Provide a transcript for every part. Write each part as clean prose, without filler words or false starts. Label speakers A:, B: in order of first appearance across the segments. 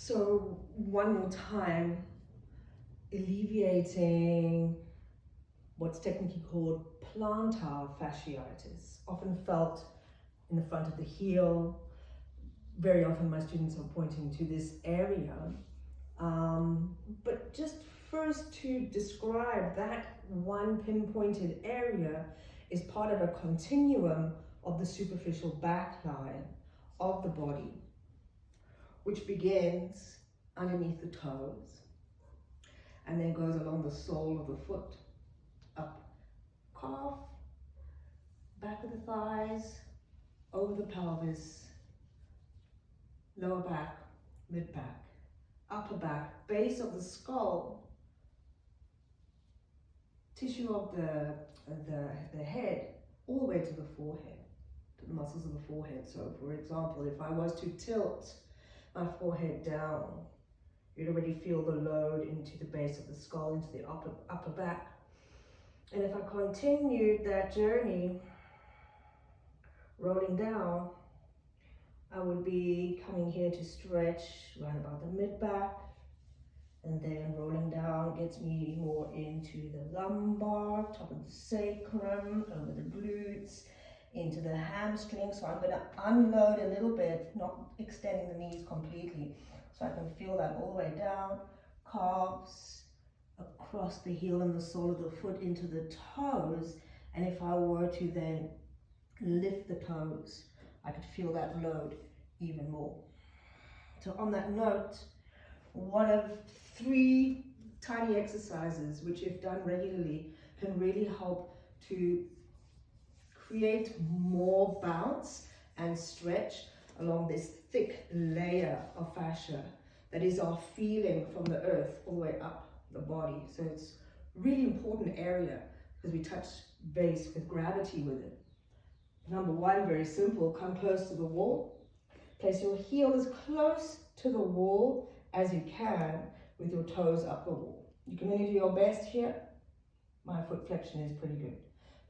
A: So one more time, alleviating what's technically called plantar fasciitis, often felt in the front of the heel. Very often my students are pointing to this area. But just first to describe that one pinpointed area is part of a continuum of the superficial back line of the body, which begins underneath the toes and then goes along the sole of the foot, up calf, back of the thighs, over the pelvis, lower back, mid back, upper back, base of the skull, tissue of the head, all the way to the forehead, to the muscles of the forehead. So for example, if I was to tilt my forehead down, you'd already feel the load into the base of the skull, into the upper back. And if I continued that journey, rolling down, I would be coming here to stretch right about the mid back, and then rolling down gets me more into the lumbar, top of the sacrum, over the glutes, into the hamstring. So I'm going to unload a little bit, not extending the knees completely, so I can feel that all the way down, calves, across the heel and the sole of the foot into the toes. And if I were to then lift the toes, I could feel that load even more. So on that note, one of 3 tiny exercises which, if done regularly, can really help to create more bounce and stretch along this thick layer of fascia that is our feeling from the earth all the way up the body. So it's a really important area because we touch base with gravity with it. Number 1, very simple, come close to the wall. Place your heel as close to the wall as you can with your toes up the wall. You can only do your best here. My foot flexion is pretty good.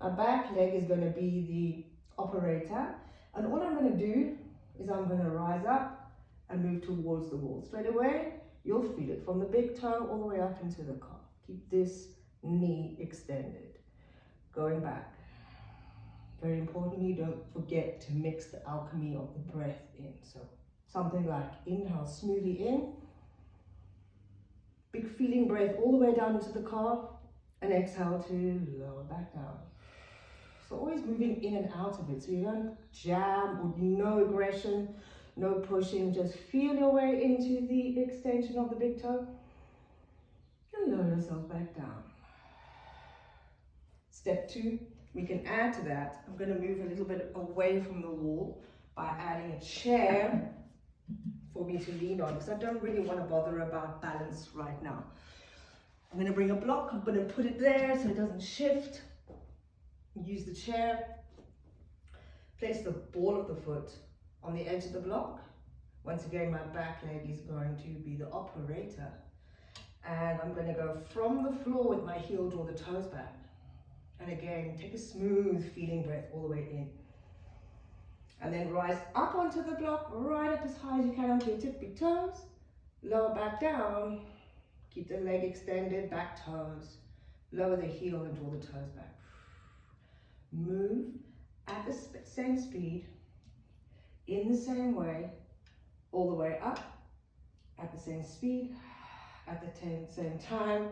A: My back leg is going to be the operator, and all I'm going to do is I'm going to rise up and move towards the wall. Straight away, you'll feel it from the big toe all the way up into the calf. Keep this knee extended. Going back. Very importantly, don't forget to mix the alchemy of the breath in. So something like inhale smoothly in, big feeling breath all the way down into the calf, and exhale to lower back down. So always moving in and out of it, so you don't jam or no aggression, no pushing, just feel your way into the extension of the big toe and lower yourself back down. Step 2, we can add to that. I'm going to move a little bit away from the wall by adding a chair for me to lean on, because I don't really want to bother about balance right now. I'm going to bring a block, I'm going to put it there so it doesn't shift. Use the chair. Place the ball of the foot on the edge of the block. Once again, my back leg is going to be the operator. And I'm going to go from the floor with my heel, draw the toes back. And again, take a smooth feeling breath all the way in. And then rise up onto the block, right up as high as you can onto your tippy toes. Lower back down. Keep the leg extended, back toes. Lower the heel and draw the toes back. Move at the same speed, in the same way, all the way up, at the same speed, at the same time,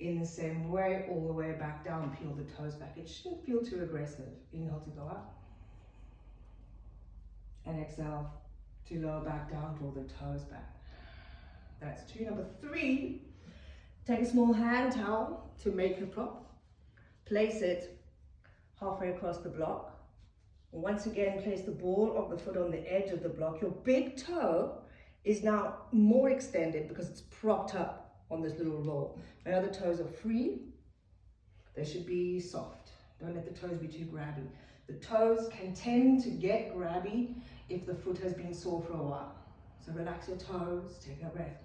A: in the same way, all the way back down, peel the toes back. It shouldn't feel too aggressive. Inhale to go up, and exhale to lower back down, draw the toes back. That's 2. Number 3, take a small hand towel to make a prop, place it halfway across the block. Once again, place the ball of the foot on the edge of the block. Your big toe is now more extended because it's propped up on this little roll. My other toes are free. They should be soft. Don't let the toes be too grabby. The toes can tend to get grabby if the foot has been sore for a while. So relax your toes, take a breath.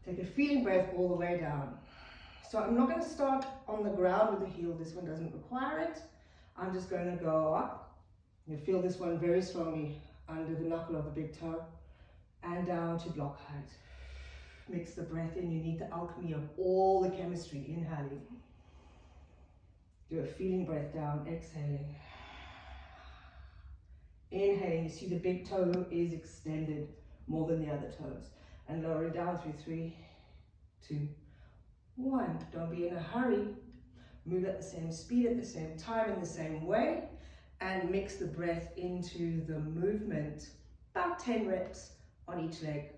A: Take a feeling breath all the way down. So I'm not going to start on the ground with the heel. This one doesn't require it. I'm just going to go up. You feel this one very strongly under the knuckle of the big toe. and down to block height. Mix the breath in. You need the alchemy of all the chemistry. Inhaling. Do a feeling breath down. Exhaling. Inhaling. You see the big toe is extended more than the other toes. And lowering down through 3, 2, 1. Don't be in a hurry. Move at the same speed, at the same time, in the same way. And mix the breath into the movement. About 10 reps on each leg.